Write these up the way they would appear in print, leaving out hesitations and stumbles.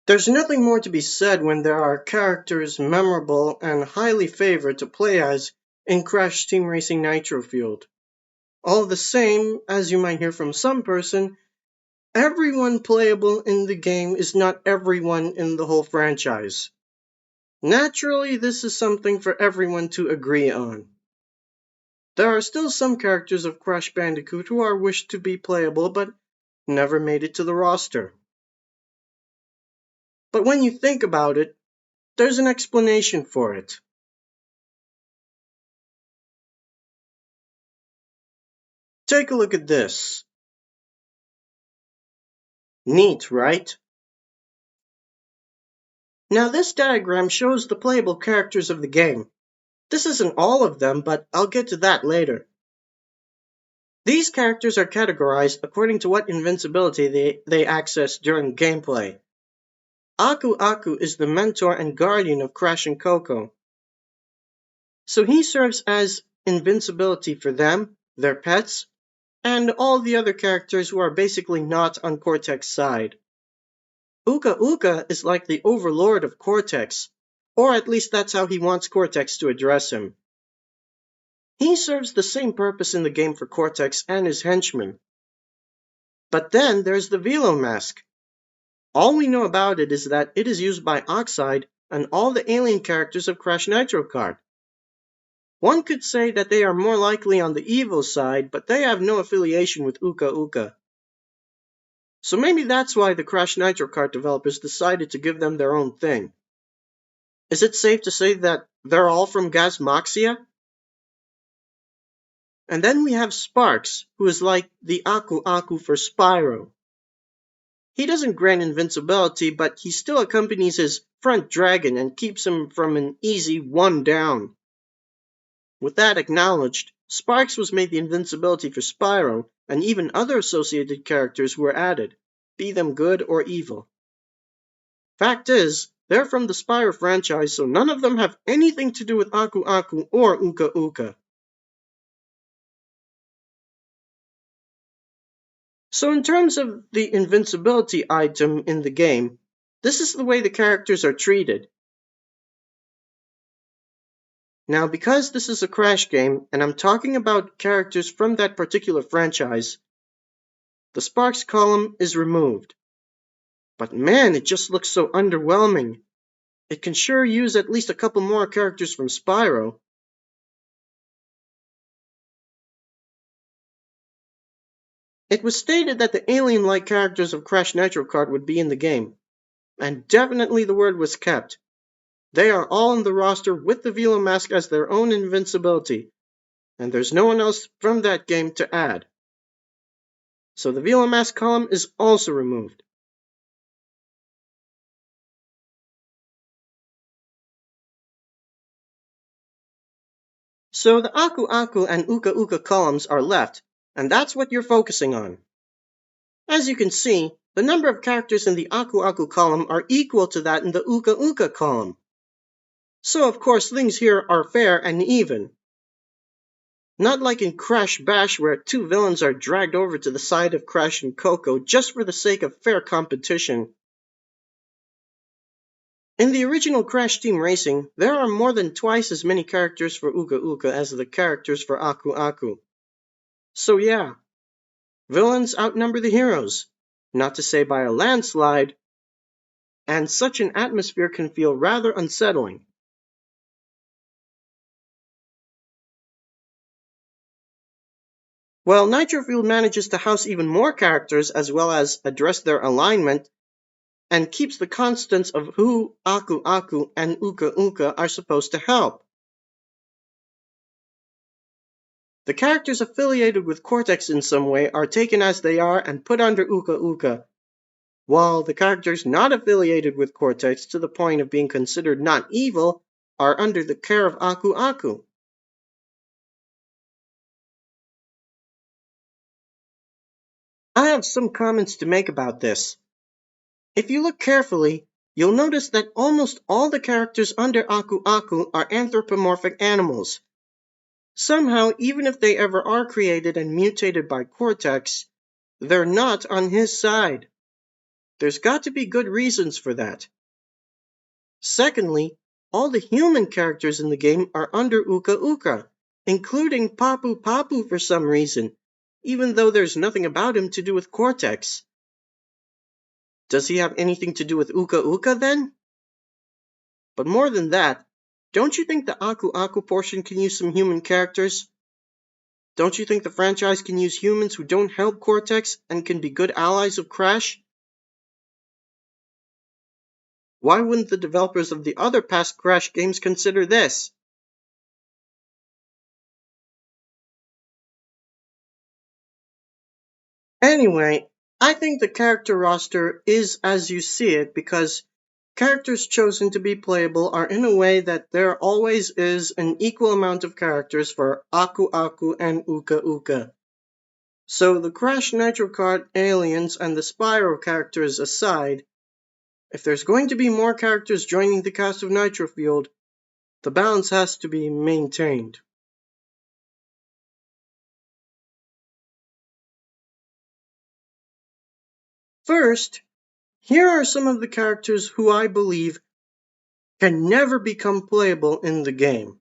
There's nothing more to be said when there are characters memorable and highly favored to play as in Crash Team Racing Nitro Fueled. All the same, as you might hear from some person, everyone playable in the game is not everyone in the whole franchise. Naturally, this is something for everyone to agree on. There are still some characters of Crash Bandicoot who are wished to be playable but never made it to the roster. But when you think about it, there's an explanation for it. Take a look at this. Neat, right? Now this diagram shows the playable characters of the game. This isn't all of them, but I'll get to that later. These characters are categorized according to what invincibility they access during gameplay. Aku Aku is the mentor and guardian of Crash and Coco. So he serves as invincibility for them, their pets, and all the other characters who are basically not on Cortex's side. Uka Uka is like the overlord of Cortex, or at least that's how he wants Cortex to address him. He serves the same purpose in the game for Cortex and his henchmen. But then there's the Velomask. All we know about it is that it is used by Oxide and all the alien characters of Crash Nitro Kart. One could say that they are more likely on the evil side, but they have no affiliation with Uka Uka. So maybe that's why the Crash Nitro Kart developers decided to give them their own thing. Is it safe to say that they're all from Gasmoxia? And then we have Sparks, who is like the Aku Aku for Spyro. He doesn't grant invincibility, but he still accompanies his front dragon and keeps him from an easy 1 down. With that acknowledged, Sparks was made the invincibility for Spyro, and even other associated characters were added, be them good or evil. Fact is, they're from the Spyro franchise, so none of them have anything to do with Aku Aku or Uka Uka. So in terms of the invincibility item in the game, this is the way the characters are treated. Now, because this is a Crash game, and I'm talking about characters from that particular franchise, the Sparks column is removed. But man, it just looks so underwhelming. It can sure use at least a couple more characters from Spyro. It was stated that the alien-like characters of Crash Nitro Kart would be in the game, and definitely the word was kept. They are all in the roster with the Velomask as their own invincibility, and there's no one else from that game to add. So the Velomask column is also removed. So the Aku Aku and Uka Uka columns are left, and that's what you're focusing on. As you can see, the number of characters in the Aku Aku column are equal to that in the Uka Uka column. So of course things here are fair and even. Not like in Crash Bash where two villains are dragged over to the side of Crash and Coco just for the sake of fair competition. In the original Crash Team Racing, there are more than twice as many characters for Uka Uka as the characters for Aku Aku. So yeah, villains outnumber the heroes, not to say by a landslide, and such an atmosphere can feel rather unsettling. While Nitro Fueled manages to house even more characters as well as address their alignment, and keeps the constants of who Aku Aku and Uka Uka are supposed to help. The characters affiliated with Cortex in some way are taken as they are and put under Uka Uka, while the characters not affiliated with Cortex to the point of being considered not evil are under the care of Aku Aku. I have some comments to make about this. If you look carefully, you'll notice that almost all the characters under Aku Aku are anthropomorphic animals. Somehow, even if they ever are created and mutated by Cortex, they're not on his side. There's got to be good reasons for that. Secondly, all the human characters in the game are under Uka Uka, including Papu Papu for some reason, even though there's nothing about him to do with Cortex. Does he have anything to do with Uka Uka then? But more than that, don't you think the Aku Aku portion can use some human characters? Don't you think the franchise can use humans who don't help Cortex and can be good allies of Crash? Why wouldn't the developers of the other past Crash games consider this? Anyway, I think the character roster is as you see it because characters chosen to be playable are in a way that there always is an equal amount of characters for Aku Aku and Uka Uka. So the Crash Nitro Kart aliens and the Spyro characters aside, if there's going to be more characters joining the cast of Nitro Field, the balance has to be maintained. First, here are some of the characters who I believe can never become playable in the game.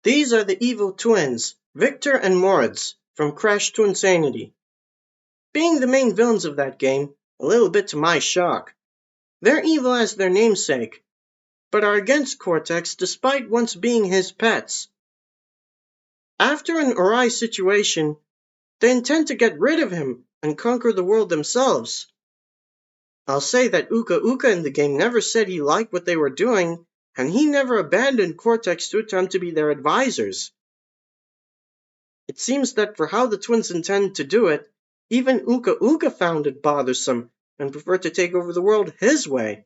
These are the evil twins, Victor and Moritz, from Crash Twinsanity. Being the main villains of that game, a little bit to my shock, they're evil as their namesake, but are against Cortex despite once being his pets. After an awry situation, they intend to get rid of him and conquer the world themselves. I'll say that Uka Uka in the game never said he liked what they were doing, and he never abandoned Cortex to attempt to be their advisors. It seems that for how the twins intend to do it, even Uka Uka found it bothersome and preferred to take over the world his way.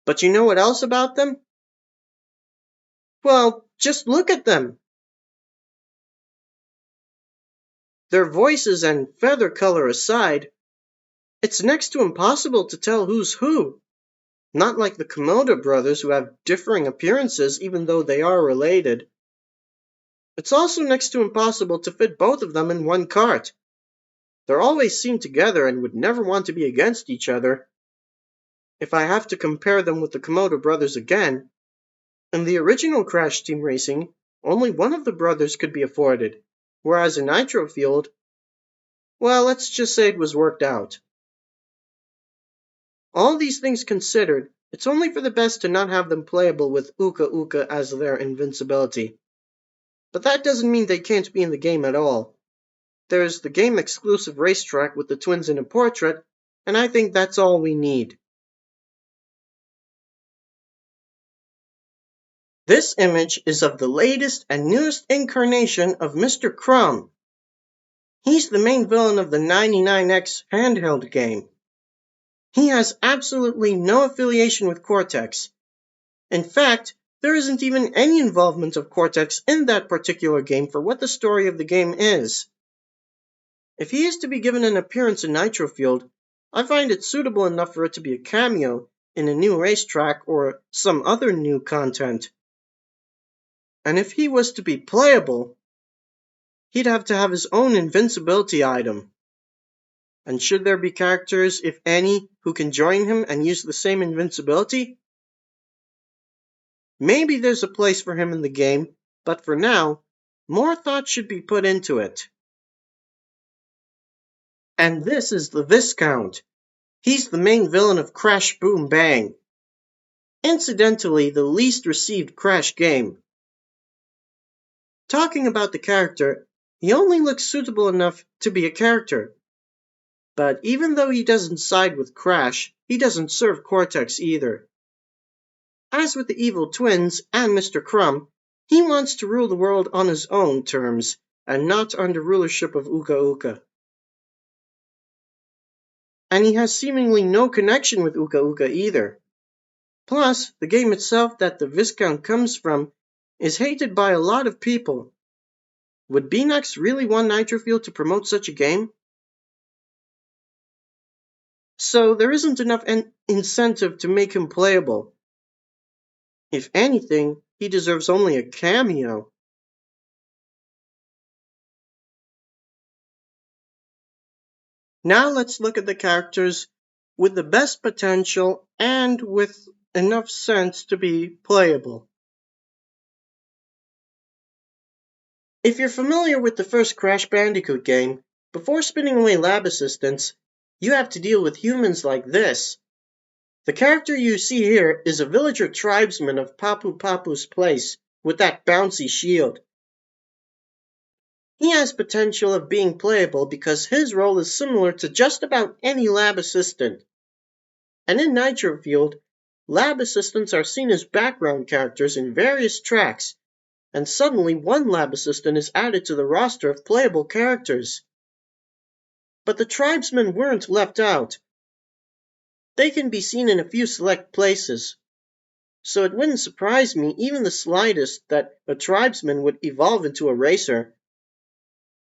But you know what else about them? Well, just look at them. Their voices and feather color aside, it's next to impossible to tell who's who. Not like the Komodo brothers who have differing appearances even though they are related. It's also next to impossible to fit both of them in one cart. They're always seen together and would never want to be against each other. If I have to compare them with the Komodo brothers again, in the original Crash Team Racing, only one of the brothers could be afforded, whereas in Nitro Field, well, let's just say it was worked out. All these things considered, it's only for the best to not have them playable with Uka Uka as their invincibility. But that doesn't mean they can't be in the game at all. There's the game-exclusive racetrack with the twins in a portrait, and I think that's all we need. This image is of the latest and newest incarnation of Mr. Crumb. He's the main villain of the 99X handheld game. He has absolutely no affiliation with Cortex. In fact, there isn't even any involvement of Cortex in that particular game for what the story of the game is. If he is to be given an appearance in Nitro Field, I find it suitable enough for it to be a cameo in a new racetrack or some other new content. And if he was to be playable, he'd have to have his own invincibility item. And should there be characters, if any, who can join him and use the same invincibility? Maybe there's a place for him in the game, but for now, more thought should be put into it. And this is the Viscount. He's the main villain of Crash Boom Bang. Incidentally, the least received Crash game. Talking about the character, he only looks suitable enough to be a character. But even though he doesn't side with Crash, he doesn't serve Cortex either. As with the evil twins and Mr. Crumb, he wants to rule the world on his own terms, and not under rulership of Uka Uka. And he has seemingly no connection with Uka Uka either. Plus, the game itself that the Viscount comes from is hated by a lot of people. Would Beenox really want Nitro Field to promote such a game? So there isn't enough incentive to make him playable. If anything, he deserves only a cameo. Now let's look at the characters with the best potential and with enough sense to be playable. If you're familiar with the first Crash Bandicoot game, before spinning away lab assistants, you have to deal with humans like this. The character you see here is a villager tribesman of Papu Papu's place, with that bouncy shield. He has potential of being playable because his role is similar to just about any lab assistant. And in Nitrofield, lab assistants are seen as background characters in various tracks, and suddenly one lab assistant is added to the roster of playable characters. But the tribesmen weren't left out. They can be seen in a few select places, so it wouldn't surprise me even the slightest that a tribesman would evolve into a racer.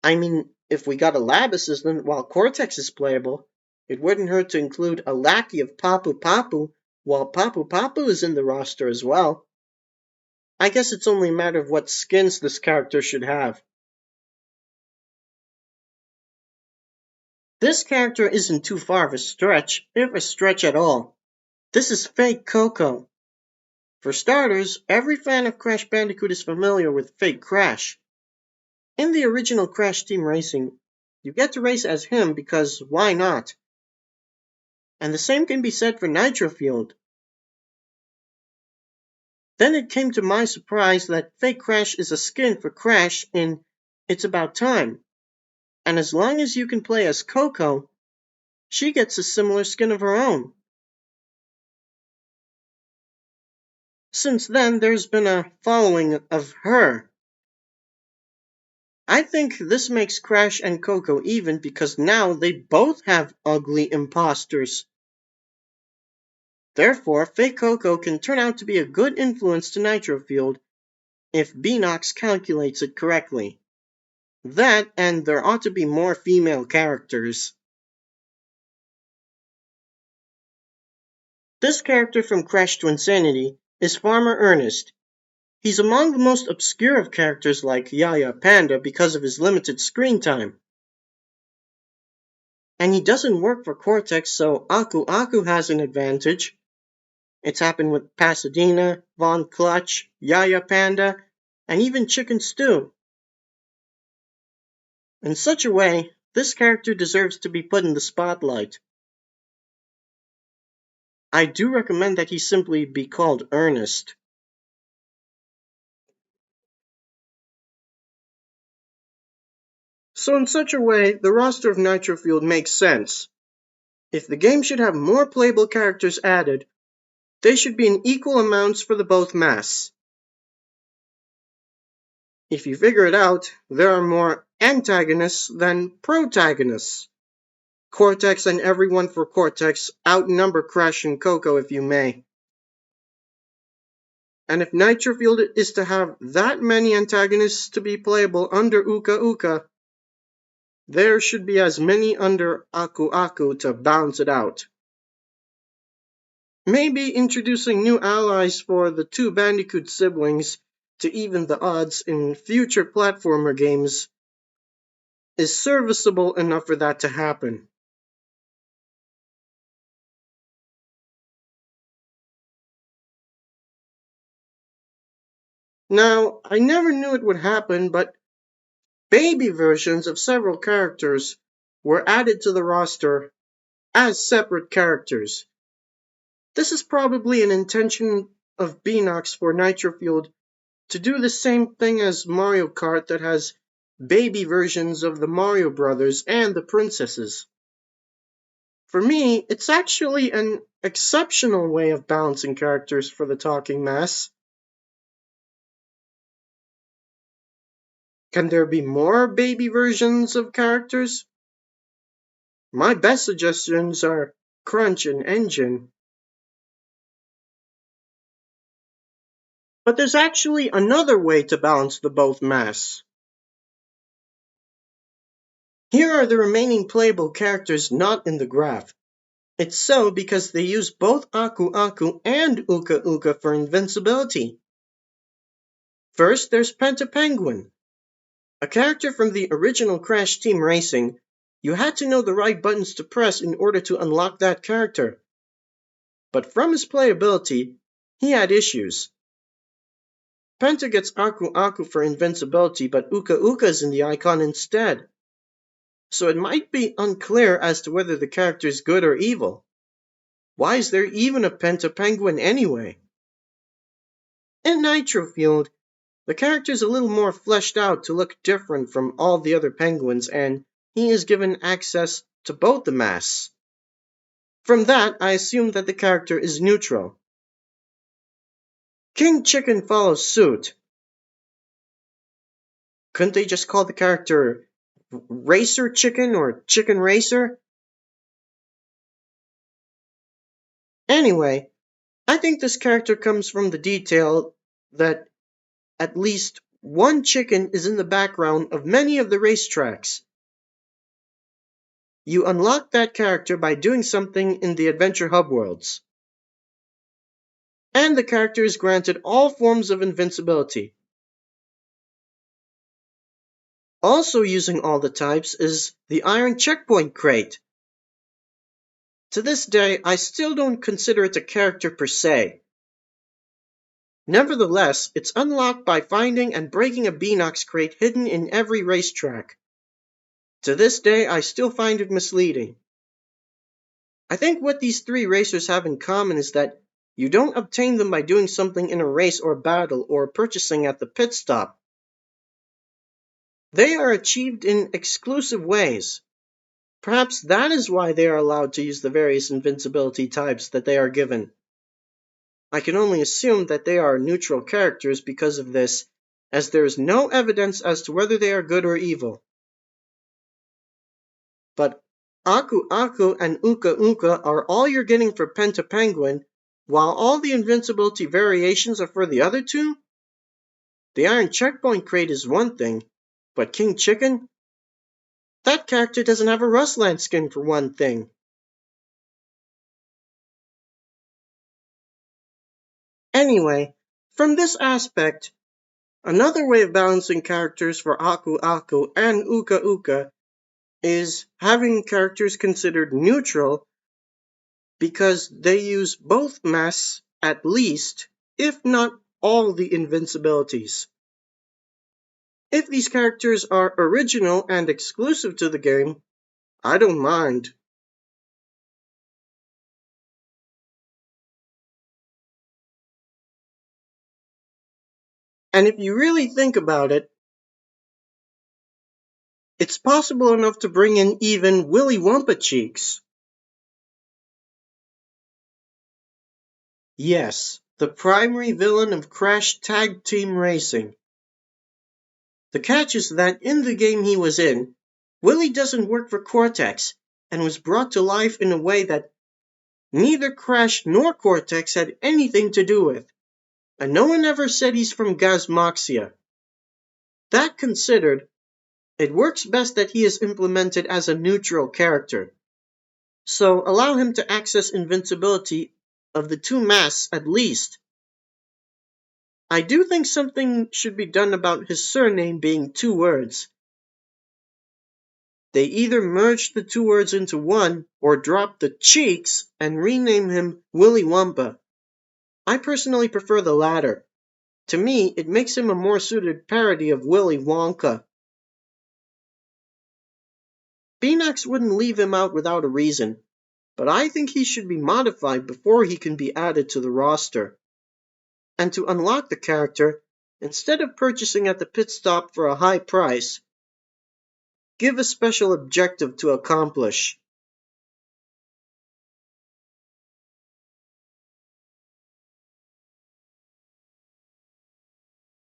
I mean, if we got a lab assistant while Cortex is playable, it wouldn't hurt to include a lackey of Papu Papu while Papu Papu is in the roster as well. I guess it's only a matter of what skins this character should have. This character isn't too far of a stretch, if a stretch at all. This is Fake Coco. For starters, every fan of Crash Bandicoot is familiar with Fake Crash. In the original Crash Team Racing, you get to race as him because why not? And the same can be said for Nitrofield. Then it came to my surprise that Fake Crash is a skin for Crash in It's About Time. And as long as you can play as Coco, she gets a similar skin of her own. Since then, there's been a following of her. I think this makes Crash and Coco even because now they both have ugly imposters. Therefore, Fake Coco can turn out to be a good influence to Nitrofield if Beenox calculates it correctly. That, and there ought to be more female characters. This character from Crash to Insanity is Farmer Ernest. He's among the most obscure of characters like Yaya Panda because of his limited screen time. And he doesn't work for Cortex, so Aku Aku has an advantage. It's happened with Pasadena, Von Clutch, Yaya Panda, and even Chicken Stew. In such a way, this character deserves to be put in the spotlight. I do recommend that he simply be called Ernest. So in such a way, the roster of Nitrofield makes sense. If the game should have more playable characters added, they should be in equal amounts for the both masks. If you figure it out, there are more antagonists than protagonists. Cortex and everyone for Cortex outnumber Crash and Coco if you may. And if Nitrofield is to have that many antagonists to be playable under Uka Uka, there should be as many under Aku Aku to balance it out. Maybe introducing new allies for the two Bandicoot siblings to even the odds in future platformer games is serviceable enough for that to happen. Now, I never knew it would happen, but baby versions of several characters were added to the roster as separate characters. This is probably an intention of Beenox for Nitrofield to do the same thing as Mario Kart that has baby versions of the Mario Brothers and the princesses. For me, it's actually an exceptional way of balancing characters for the talking mass. Can there be more baby versions of characters? My best suggestions are Crunch and Engine. But there's actually another way to balance the both mass. Here are the remaining playable characters not in the graph. It's so because they use both Aku Aku and Uka Uka for invincibility. First, there's Penta Penguin, a character from the original Crash Team Racing You had to know the right buttons to press in order to unlock that character. But from his playability, he had issues. Penta gets Aku Aku for invincibility, but Uka Uka is in the icon instead. So it might be unclear as to whether the character is good or evil. Why is there even a Penta Penguin anyway? In Nitrofield, the character is a little more fleshed out to look different from all the other penguins, and he is given access to both the masks. From that, I assume that the character is neutral. King Chicken follows suit. Couldn't they just call the character Racer Chicken or Chicken Racer? Anyway, I think this character comes from the detail that at least one chicken is in the background of many of the racetracks. You unlock that character by doing something in the Adventure Hub worlds. And the character is granted all forms of invincibility. Also using all the types is the Iron Checkpoint Crate. To this day, I still don't consider it a character per se. Nevertheless, it's unlocked by finding and breaking a Beenox crate hidden in every racetrack. To this day, I still find it misleading. I think what these three racers have in common is that you don't obtain them by doing something in a race or battle or purchasing at the pit stop. They are achieved in exclusive ways. Perhaps that is why they are allowed to use the various invincibility types that they are given. I can only assume that they are neutral characters because of this, as there is no evidence as to whether they are good or evil. But Aku Aku and Uka Uka are all you're getting for Penta Penguin, while all the invincibility variations are for the other two? The Iron Checkpoint Crate is one thing, but King Chicken? That character doesn't have a Rustland skin for one thing. Anyway, from this aspect, another way of balancing characters for Aku Aku and Uka Uka is having characters considered neutral because they use both masks at least, if not all the invincibilities. If these characters are original and exclusive to the game, I don't mind. And if you really think about it, it's possible enough to bring in even Willy Wumpa cheeks. Yes, the primary villain of Crash Tag Team Racing. The catch is that in the game he was in, Willy doesn't work for Cortex and was brought to life in a way that neither Crash nor Cortex had anything to do with, and no one ever said he's from Gasmoxia. That considered, it works best that he is implemented as a neutral character. So allow him to access invincibility of the two masks at least. I do think something should be done about his surname being two words. They either merge the two words into one or drop the cheeks and rename him Willy Wumpa. I personally prefer the latter. To me, it makes him a more suited parody of Willy Wonka. Beenox wouldn't leave him out without a reason, but I think he should be modified before he can be added to the roster. And to unlock the character, instead of purchasing at the pit stop for a high price, give a special objective to accomplish.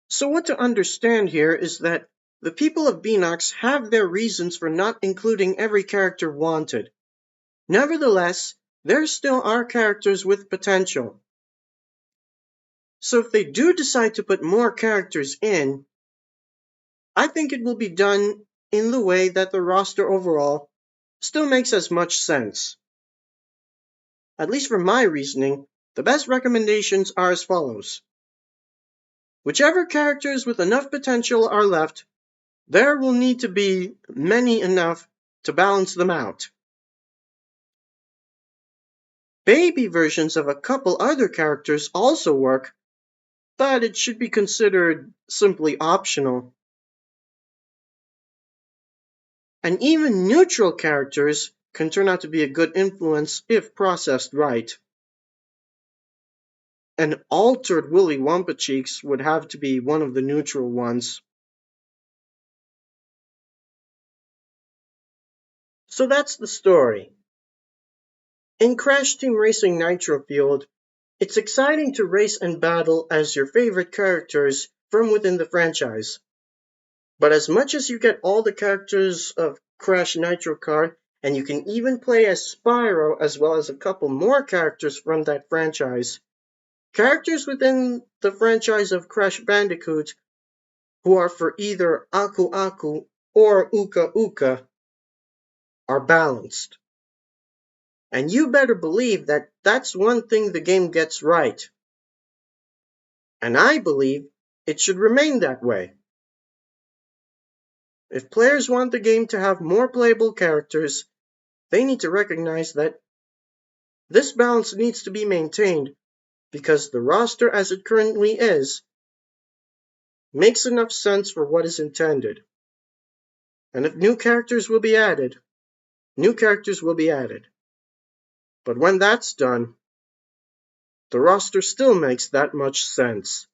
So what to understand here is that the people of Beenox have their reasons for not including every character wanted. Nevertheless, there still are characters with potential. So if they do decide to put more characters in, I think it will be done in the way that the roster overall still makes as much sense. At least for my reasoning, the best recommendations are as follows. Whichever characters with enough potential are left, there will need to be many enough to balance them out. Baby versions of a couple other characters also work, but it should be considered simply optional. And even neutral characters can turn out to be a good influence if processed right. An altered Willy Wumpa would have to be one of the neutral ones. So that's the story. In Crash Team Racing Nitro Fueled, it's exciting to race and battle as your favorite characters from within the franchise. But as much as you get all the characters of Crash Nitro Kart, and you can even play as Spyro as well as a couple more characters from that franchise, characters within the franchise of Crash Bandicoot who are for either Aku Aku or Uka Uka are balanced. And you better believe that that's one thing the game gets right. And I believe it should remain that way. If players want the game to have more playable characters, they need to recognize that this balance needs to be maintained because the roster as it currently is makes enough sense for what is intended. And if new characters will be added, new characters will be added. But when that's done, the roster still makes that much sense.